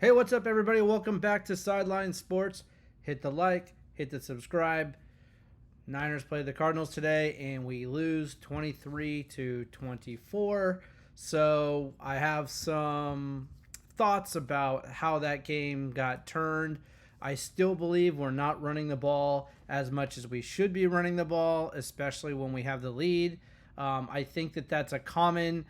Hey, what's up, everybody? Welcome back to Sideline Sports. Hit the like, hit the subscribe. Niners play the Cardinals today, and we lose 23-24. So I have some thoughts about how that game got turned. I still believe we're not running the ball as much as we should be running the ball, especially when we have the lead. I think that that's a common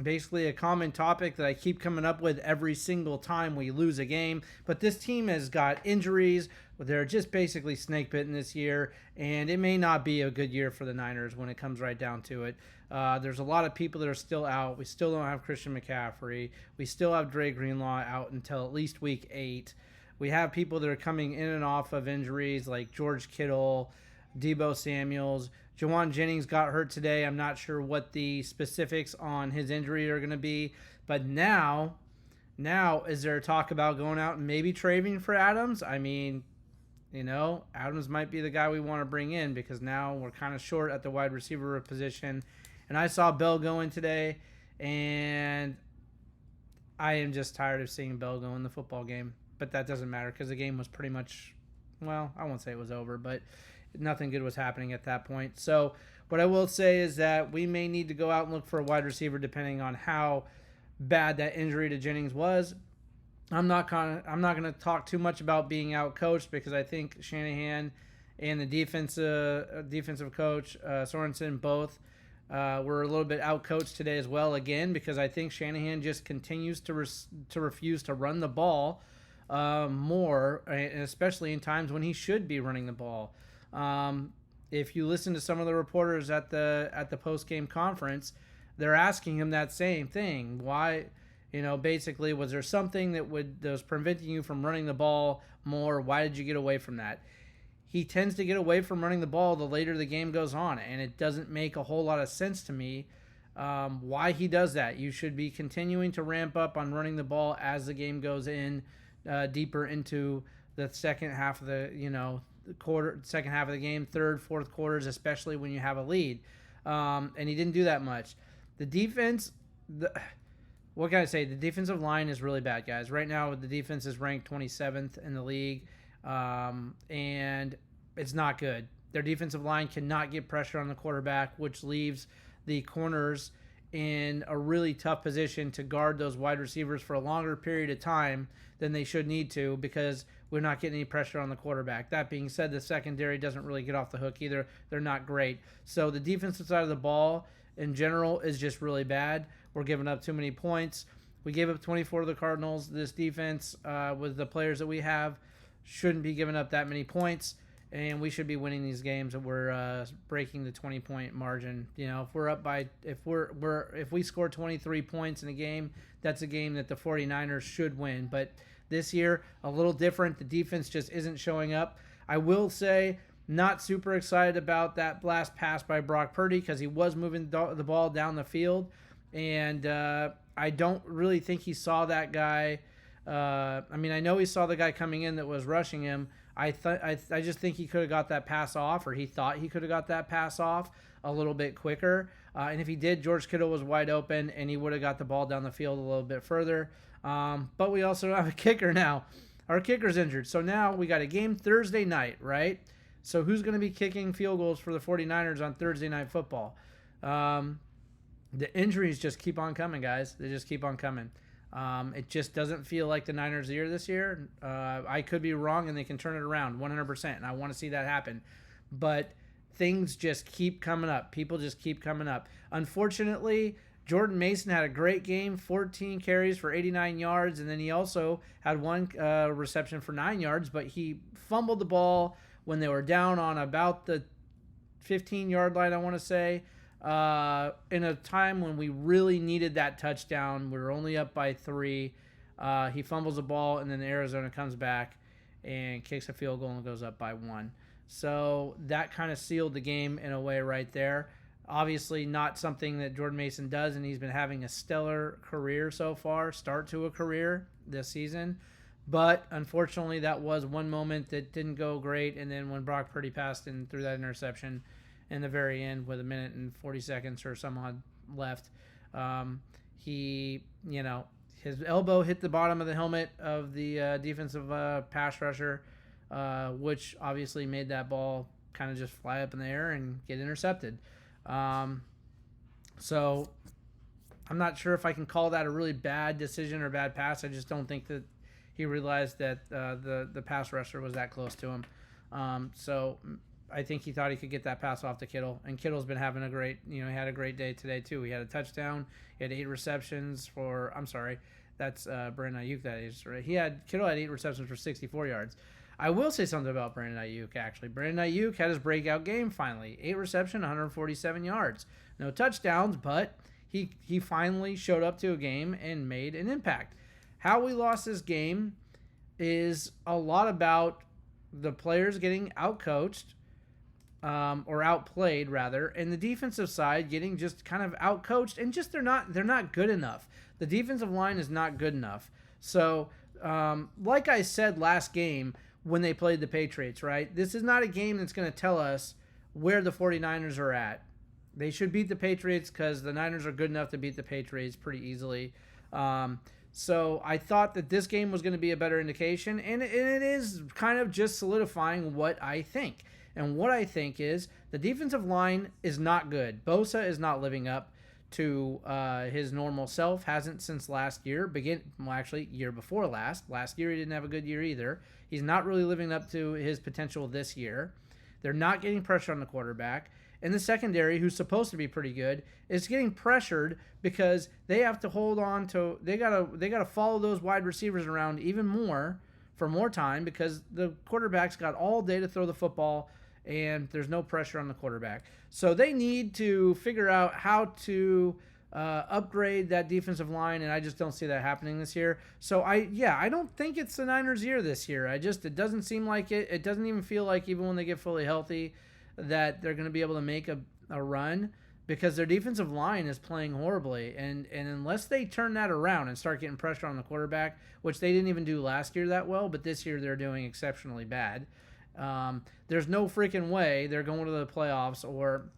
basically a common topic that I keep coming up with every single time we lose a game. But this team has got injuries. They're just basically snake bitten this year, and it may not be a good year for the Niners when it comes right down to it. There's a lot of people that are still out. We still don't have Christian McCaffrey. We still have Dre Greenlaw out until at least week 8. We have people that are coming in and off of injuries like George Kittle, Deebo Samuels. Jawan Jennings got hurt today. I'm not sure what the specifics on his injury are going to be. But now is there talk about going out and maybe trading for Adams? I mean, Adams might be the guy we want to bring in because now we're kind of short at the wide receiver position. And I saw Bell go in today, and I am just tired of seeing Bell go in the football game. But that doesn't matter because the game was pretty much, well, I won't say it was over, but nothing good was happening at that point. So what I will say is that we may need to go out and look for a wide receiver depending on how bad that injury to Jennings was. I'm not going to talk too much about being out coached because I think Shanahan and the defensive coach Sorensen both were a little bit out coached today as well again because I think Shanahan just continues to refuse to run the ball more, especially in times when he should be running the ball. If you listen to some of the reporters at the post-game conference, they're asking him that same thing. Why, basically, was there something that was preventing you from running the ball more? Why did you get away from that? He tends to get away from running the ball the later the game goes on, and it doesn't make a whole lot of sense to me why he does that. You should be continuing to ramp up on running the ball as the game goes in deeper into the second half of the second half of the game, third, fourth quarters, especially when you have a lead. And he didn't do that much. The defense, what can I say? The defensive line is really bad, guys. Right now, the defense is ranked 27th in the league, and it's not good. Their defensive line cannot get pressure on the quarterback, which leaves the corners in a really tough position to guard those wide receivers for a longer period of time than they should need to because we're not getting any pressure on the quarterback. That being said, the secondary doesn't really get off the hook either. They're not great. So the defensive side of the ball in general is just really bad. We're giving up too many points. We gave up 24 to the Cardinals. This defense, with the players that we have, shouldn't be giving up that many points. And we should be winning these games. We're breaking the 20-point margin. If we're up by, if we score 23 points in a game, that's a game that the 49ers should win. But this year, a little different. The defense just isn't showing up. I will say, not super excited about that last pass by Brock Purdy because he was moving the ball down the field, and I don't really think he saw that guy. I know he saw the guy coming in that was rushing him. I just think he could have got that pass off, or he thought he could have got that pass off a little bit quicker. And if he did, George Kittle was wide open, and he would have got the ball down the field a little bit further. But we also don't have a kicker now. Our kicker's injured. So now we got a game Thursday night, right? So who's going to be kicking field goals for the 49ers on Thursday Night Football? The injuries just keep on coming, guys. They just keep on coming. It just doesn't feel like the Niners' year this year. I could be wrong, and they can turn it around 100%, and I want to see that happen. But things just keep coming up. People just keep coming up. Unfortunately, Jordan Mason had a great game, 14 carries for 89 yards, and then he also had one reception for 9 yards, but he fumbled the ball when they were down on about the 15-yard line, I want to say. In a time when we really needed that touchdown. We were only up by 3. He fumbles the ball, and then Arizona comes back and kicks a field goal and goes up by 1. So that kind of sealed the game in a way right there. Obviously not something that Jordan Mason does, and he's been having a stellar career so far, start to a career this season. But unfortunately, that was one moment that didn't go great, and then when Brock Purdy passed and threw that interception in the very end with a minute and 40 seconds or some odd left, he his elbow hit the bottom of the helmet of the defensive pass rusher, which obviously made that ball kind of just fly up in the air and get intercepted. So I'm not sure if I can call that a really bad decision or bad pass. I just don't think that he realized that the pass rusher was that close to him. So I think he thought he could get that pass off to Kittle, and Kittle's been having he had a great day today too. He had a touchdown. He had 8 receptions for. I'm sorry, that's Brandon Ayuk. That is right. Kittle had 8 receptions for 64 yards. I will say something about Brandon Ayuk. Actually, Brandon Ayuk had his breakout game finally. 8 reception, 147 yards. No touchdowns, but he finally showed up to a game and made an impact. How we lost this game is a lot about the players getting outcoached, or outplayed rather, and the defensive side getting just kind of outcoached, and just they're not good enough. The defensive line is not good enough. So, like I said last game when they played the Patriots, right? This is not a game that's going to tell us where the 49ers are at. They should beat the Patriots because the Niners are good enough to beat the Patriots pretty easily. So I thought that this game was going to be a better indication, and it is kind of just solidifying what I think. And what I think is the defensive line is not good. Bosa is not living up to his normal self. Hasn't since last year. Year before last. Last year he didn't have a good year either. He's not really living up to his potential this year. They're not getting pressure on the quarterback. And the secondary, who's supposed to be pretty good, is getting pressured because they have to hold on to. They gotta follow those wide receivers around even more for more time because the quarterback's got all day to throw the football, and there's no pressure on the quarterback. So they need to figure out how to upgrade that defensive line, and I just don't see that happening this year. So I don't think it's the Niners' year this year. It doesn't seem like it. It doesn't even feel like, even when they get fully healthy, that they're going to be able to make a run, because their defensive line is playing horribly. And unless they turn that around and start getting pressure on the quarterback, which they didn't even do last year that well, but this year they're doing exceptionally bad. There's no freaking way they're going to the playoffs, or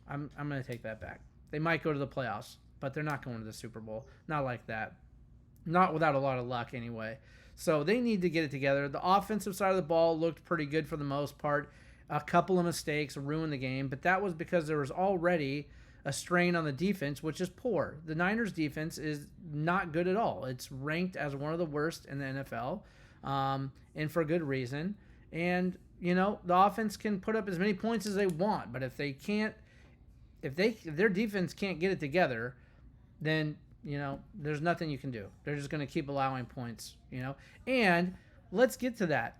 I'm going to take that back. They might go to the playoffs, but they're not going to the Super Bowl. Not like that. Not without a lot of luck anyway. So they need to get it together. The offensive side of the ball looked pretty good for the most part. A couple of mistakes ruined the game, but that was because there was already a strain on the defense, which is poor. The Niners' defense is not good at all. It's ranked as one of the worst in the NFL, and for good reason. And, the offense can put up as many points as they want, but if their defense can't get it together, then, there's nothing you can do. They're just going to keep allowing points, And let's get to that.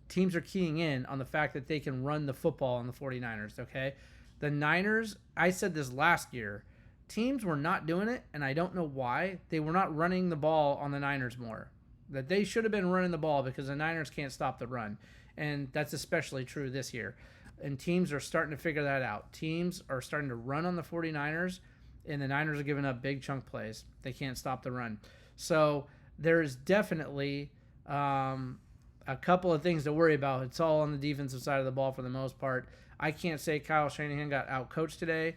Teams are keying in on the fact that they can run the football on the 49ers, okay? The Niners, I said this last year, teams were not doing it, and I don't know why. They were not running the ball on the Niners more. That they should have been running the ball because the Niners can't stop the run. And that's especially true this year. And teams are starting to figure that out. Teams are starting to run on the 49ers, and the Niners are giving up big chunk plays. They can't stop the run. So there's definitely a couple of things to worry about. It's all on the defensive side of the ball for the most part. I can't say Kyle Shanahan got outcoached today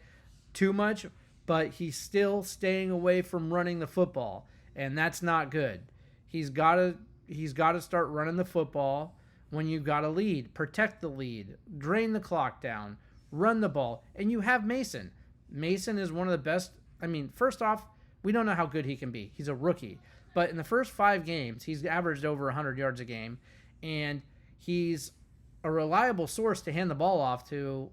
too much, but he's still staying away from running the football, and that's not good. He's got to start running the football when you've got a lead. Protect the lead. Drain the clock down. Run the ball. And you have Mason. Mason is one of the best. First off, we don't know how good he can be. He's a rookie. But in the first 5 games, he's averaged over 100 yards a game. And he's a reliable source to hand the ball off to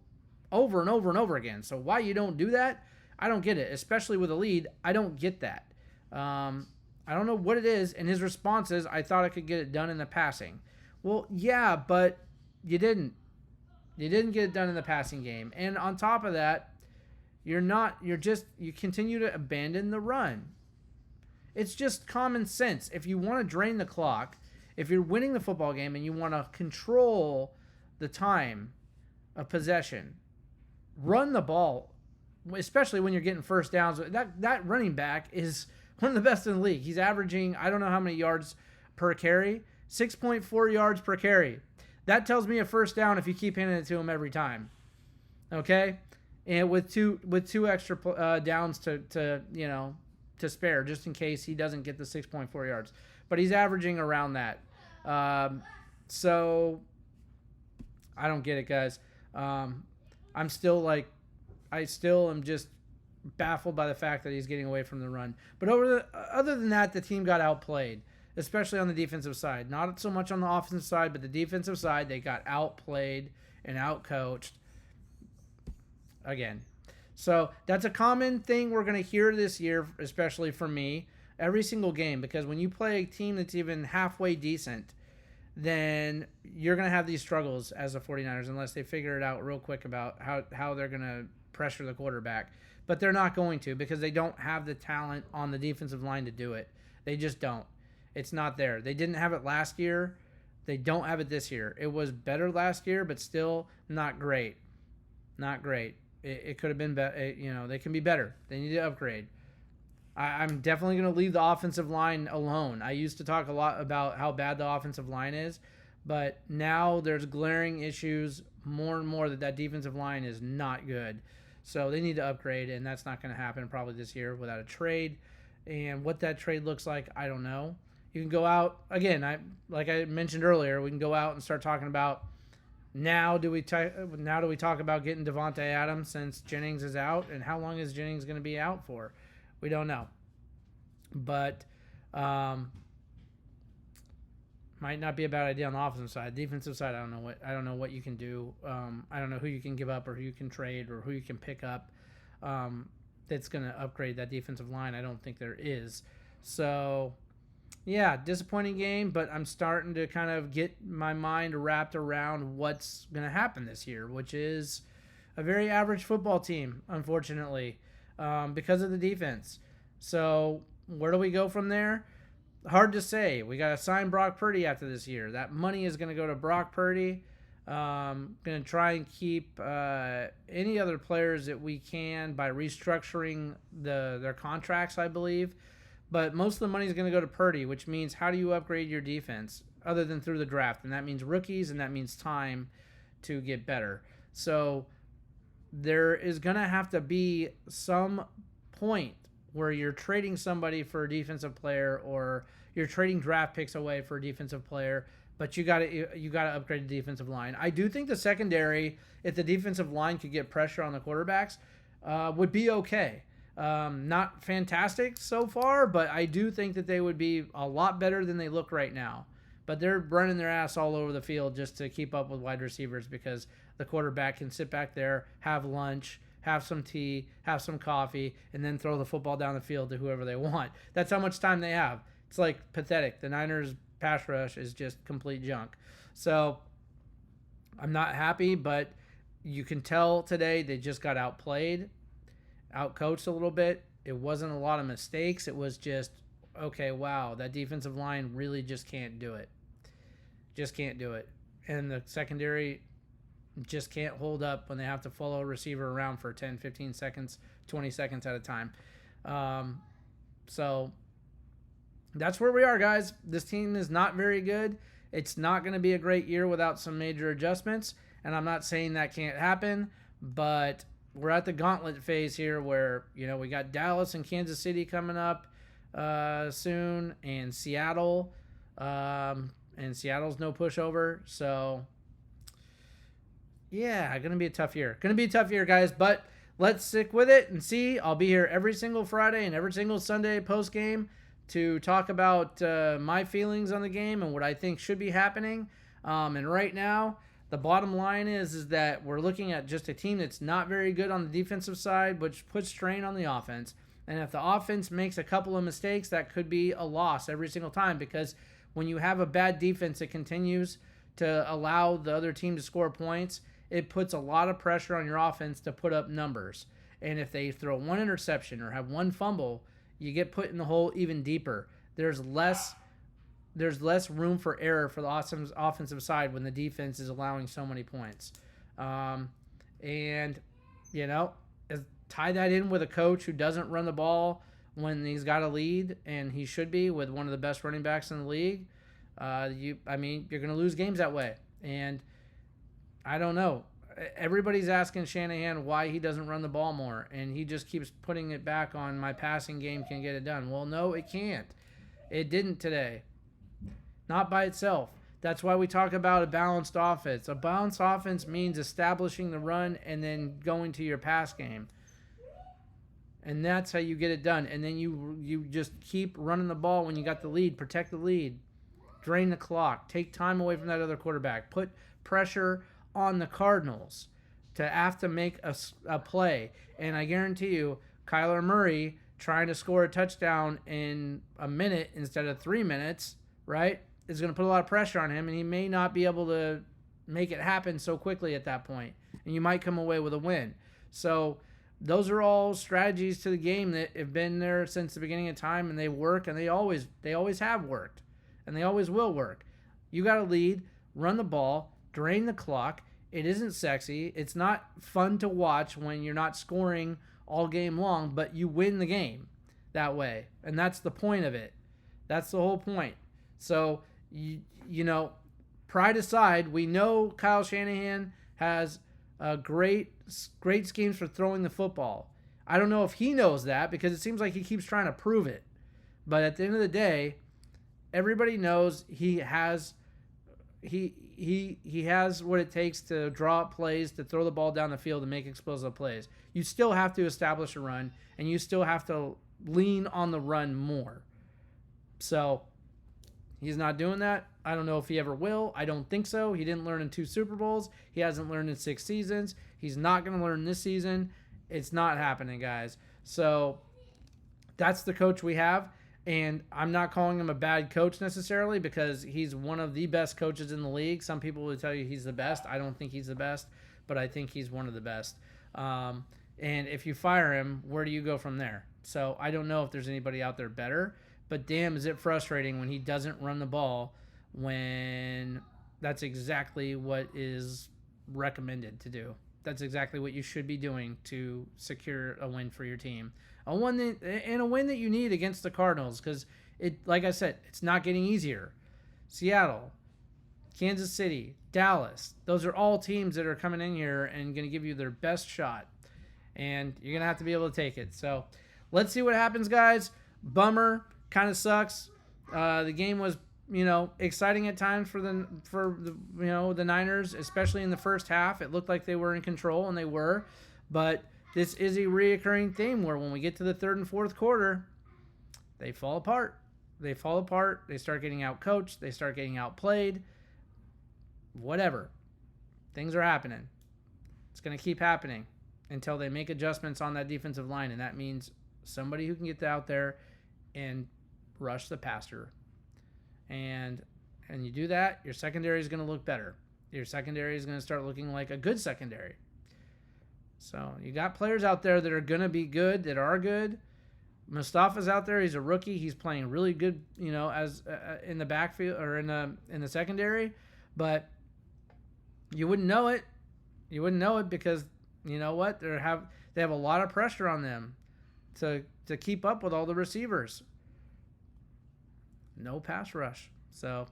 over and over and over again. So why you don't do that, I don't get it. Especially with a lead, I don't get that. I don't know what it is. And his response is, I thought I could get it done in the passing. Well, yeah, but you didn't. You didn't get it done in the passing game. And on top of that, you continue to abandon the run. It's just common sense. If you want to drain the clock, if you're winning the football game and you want to control the time of possession, run the ball, especially when you're getting first downs. That running back is one of the best in the league. He's averaging, I don't know how many yards per carry, 6.4 yards per carry. That tells me a first down if you keep handing it to him every time. Okay? And with two extra downs to to spare just in case he doesn't get the 6.4 yards. But he's averaging around that. So I don't get it, guys. I'm still I still am just baffled by the fact that he's getting away from the run. But other than that, the team got outplayed, especially on the defensive side. Not so much on the offensive side, but the defensive side, they got outplayed and outcoached again. So that's a common thing we're going to hear this year, especially for me, every single game. Because when you play a team that's even halfway decent, then you're going to have these struggles as the 49ers unless they figure it out real quick about how they're going to pressure the quarterback. But they're not going to because they don't have the talent on the defensive line to do it. They just don't. It's not there. They didn't have it last year. They don't have it this year. It was better last year, but still not great. Not great. It could have been better. They can be better. They need to upgrade. I'm definitely going to leave the offensive line alone. I used to talk a lot about how bad the offensive line is, but now there's glaring issues more and more that defensive line is not good. So they need to upgrade, and that's not going to happen probably this year without a trade. And what that trade looks like, I don't know. You can go out, again, like I mentioned earlier, we can go out and start talking about now do we talk about getting Devontae Adams since Jennings is out, and how long is Jennings going to be out for? We don't know. But might not be a bad idea on the offensive side. Defensive side, I don't know what you can do. I don't know who you can give up or who you can trade or who you can pick up that's going to upgrade that defensive line. I don't think there is. So, yeah, disappointing game, but I'm starting to kind of get my mind wrapped around what's going to happen this year, which is a very average football team, unfortunately, because of the defense. So where do we go from there? Hard to say. We got to sign Brock Purdy after this year. That money is going to go to Brock Purdy. Going to try and keep any other players that we can by restructuring their contracts, I believe. But most of the money is going to go to Purdy, which means how do you upgrade your defense other than through the draft? And that means rookies, and that means time to get better. So there is going to have to be some point where you're trading somebody for a defensive player or you're trading draft picks away for a defensive player, but you got to upgrade the defensive line. I do think the secondary, if the defensive line could get pressure on the quarterbacks, would be okay. Not fantastic so far, but I do think that they would be a lot better than they look right now. But they're running their ass all over the field just to keep up with wide receivers because the quarterback can sit back there, have lunch, have some tea, have some coffee, and then throw the football down the field to whoever they want. That's how much time they have. It's like pathetic. The Niners pass rush is just complete junk. So I'm not happy, but you can tell today they just got outplayed, outcoached a little bit. It wasn't a lot of mistakes. It was just, okay, wow, that defensive line really just can't do it. Just can't do it. And the secondary just can't hold up when they have to follow a receiver around for 10, 15 seconds, 20 seconds at a time. So that's where we are, guys. This team is not very good. It's not going to be a great year without some major adjustments. And I'm not saying that can't happen, but we're at the gauntlet phase here where, we got Dallas and Kansas City coming up soon, and Seattle. And Seattle's no pushover. So, yeah, going to be a tough year. Going to be a tough year, guys, but let's stick with it and see. I'll be here every single Friday and every single Sunday post-game to talk about my feelings on the game and what I think should be happening. And right now, the bottom line is that we're looking at just a team that's not very good on the defensive side, which puts strain on the offense. And if the offense makes a couple of mistakes, that could be a loss every single time, because when you have a bad defense that continues to allow the other team to score points, it puts a lot of pressure on your offense to put up numbers. And if they throw one interception or have one fumble, you get put in the hole even deeper. There's less room for error for the offensive side when the defense is allowing so many points. And, tie that in with a coach who doesn't run the ball when he's got a lead, and he should be with one of the best running backs in the league. You're going to lose games that way. And I don't know. everybody's asking Shanahan why he doesn't run the ball more, and he just keeps putting it back on my passing game can get it done. Well, no, it can't. It didn't today. Not by itself. That's why we talk about a balanced offense. A balanced offense means establishing the run and then going to your pass game. And that's how you get it done. And then you just keep running the ball when you got the lead. Protect the lead. Drain the clock. Take time away from that other quarterback. Put pressure on the Cardinals to have to make a play. And I guarantee you, Kyler Murray trying to score a touchdown in a minute instead of 3 minutes, right, is going to put a lot of pressure on him, and he may not be able to make it happen so quickly at that point. And you might come away with a win. So those are all strategies to the game that have been there since the beginning of time, and they work, and they always have worked, and they always will work. You got to lead, run the ball, drain the clock. It isn't sexy. It's not fun to watch when you're not scoring all game long, but you win the game that way. And that's the point of it. That's the whole point. So, you know, pride aside, we know Kyle Shanahan has great schemes for throwing the football. I don't know if he knows that because it seems like he keeps trying to prove it. But at the end of the day, everybody knows he has what it takes to draw up plays, to throw the ball down the field and make explosive plays. You still have to establish a run, and you still have to lean on the run more. So he's not doing that. I don't know if he ever will. I don't think so. He didn't learn in 2 Super Bowls. He hasn't learned in 6 seasons. He's not going to learn this season. It's not happening, guys. So that's the coach we have. And I'm not calling him a bad coach necessarily because he's one of the best coaches in the league. Some people would tell you he's the best. I don't think he's the best, but I think he's one of the best. And if you fire him, where do you go from there? So I don't know if there's anybody out there better, but damn, is it frustrating when he doesn't run the ball when that's exactly what is recommended to do. That's exactly what you should be doing to secure a win for your team. A win that you need against the Cardinals because, like I said, it's not getting easier. Seattle, Kansas City, Dallas, those are all teams that are coming in here and going to give you their best shot. And you're going to have to be able to take it. So let's see what happens, guys. Bummer. Kind of sucks. The game was, exciting at times for the Niners, especially in the first half. It looked like they were in control, and they were. But this is a reoccurring theme where when we get to the third and fourth quarter, they fall apart. They start getting out-coached. They start getting outplayed. Whatever. Things are happening. It's going to keep happening until they make adjustments on that defensive line, and that means somebody who can get out there and rush the passer. And you do that, your secondary is going to look better. Your secondary is going to start looking like a good secondary. So you got players out there that are going to be good, that are good. Mustafa's out there. He's a rookie. He's playing really good, as in the backfield or in the secondary. But you wouldn't know it. You wouldn't know it because you know what? They have a lot of pressure on them to keep up with all the receivers. No pass rush. So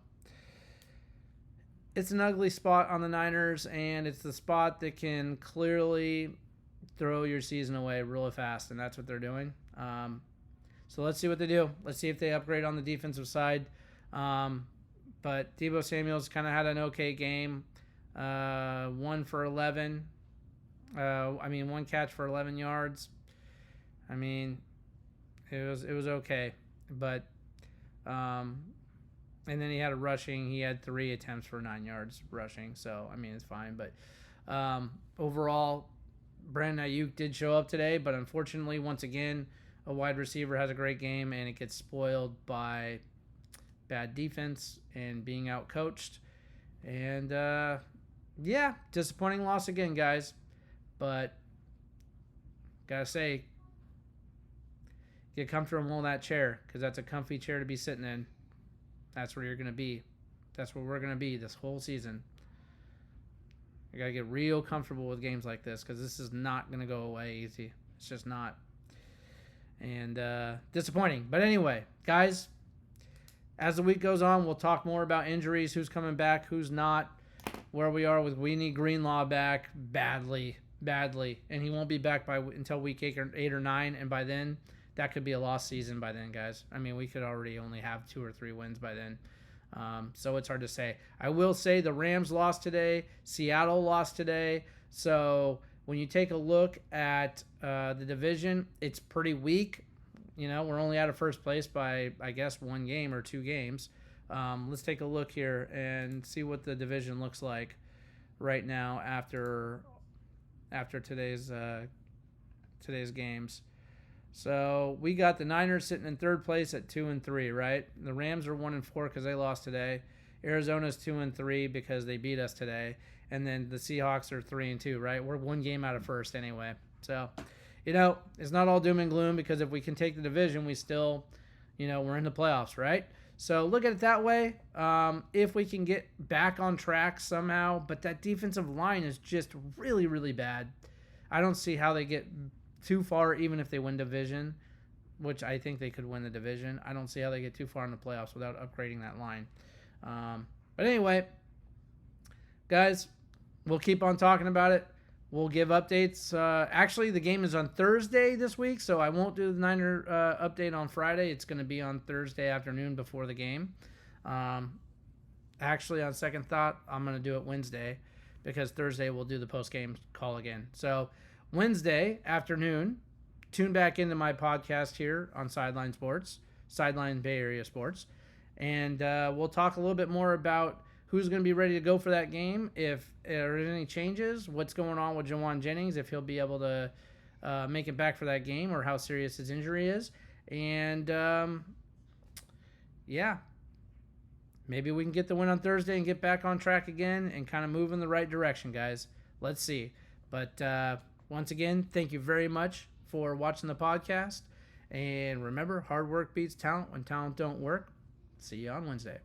it's an ugly spot on the Niners, and it's the spot that can clearly throw your season away really fast, and that's what they're doing. So let's see what they do. Let's see if they upgrade on the defensive side. But Deebo Samuel's kind of had an okay game. 1 for 11. One catch for 11 yards. It was okay. But and then he had a rushing. He had 3 attempts for 9 yards rushing. So, it's fine. But overall, Brandon Ayuk did show up today. But unfortunately, once again, a wide receiver has a great game, and it gets spoiled by bad defense and being out-coached. And, disappointing loss again, guys. But, gotta say, get comfortable in that chair because that's a comfy chair to be sitting in. That's where you're going to be. That's where we're going to be this whole season. You got to get real comfortable with games like this because this is not going to go away easy. It's just not. And disappointing. But anyway, guys, as the week goes on, we'll talk more about injuries, who's coming back, who's not. where we are with we need Greenlaw back badly, badly, and he won't be back until week 8 or 9, and by then that could be a lost season by then, guys. I mean, we could already only have 2 or 3 wins by then. So it's hard to say. I will say the Rams lost today. Seattle lost today. So when you take a look at the division, it's pretty weak. You know, we're only out of first place by, I guess, 1 game or 2 games. Let's take a look here and see what the division looks like right now after today's games. So we got the Niners sitting in 3rd place at 2-3, right? The Rams are 1-4 because they lost today. Arizona's 2-3 because they beat us today, and then the Seahawks are 3-2, right? We're 1 game out of first anyway. So, you know, it's not all doom and gloom because if we can take the division, we still, you know, we're in the playoffs, right? So look at it that way. If we can get back on track somehow, but that defensive line is just really, really bad. I don't see how they get too far, even if they win division, which I think they could win the division. I don't see how they get too far in the playoffs without upgrading that line. But anyway, guys, we'll keep on talking about it. We'll give updates. Actually, the game is on Thursday this week, so I won't do the Niner update on Friday. It's going to be on Thursday afternoon before the game. Actually, on second thought, I'm going to do it Wednesday because Thursday we'll do the post-game call again. So Wednesday afternoon, tune back into my podcast here on Sideline Sports, Sideline Bay Area Sports, and we'll talk a little bit more about who's going to be ready to go for that game, if there are any changes, what's going on with Jawan Jennings, if he'll be able to make it back for that game, or how serious his injury is. And, yeah, maybe we can get the win on Thursday and get back on track again and kind of move in the right direction, guys. Let's see. But once again, thank you very much for watching the podcast. And remember, hard work beats talent when talent don't work. See you on Wednesday.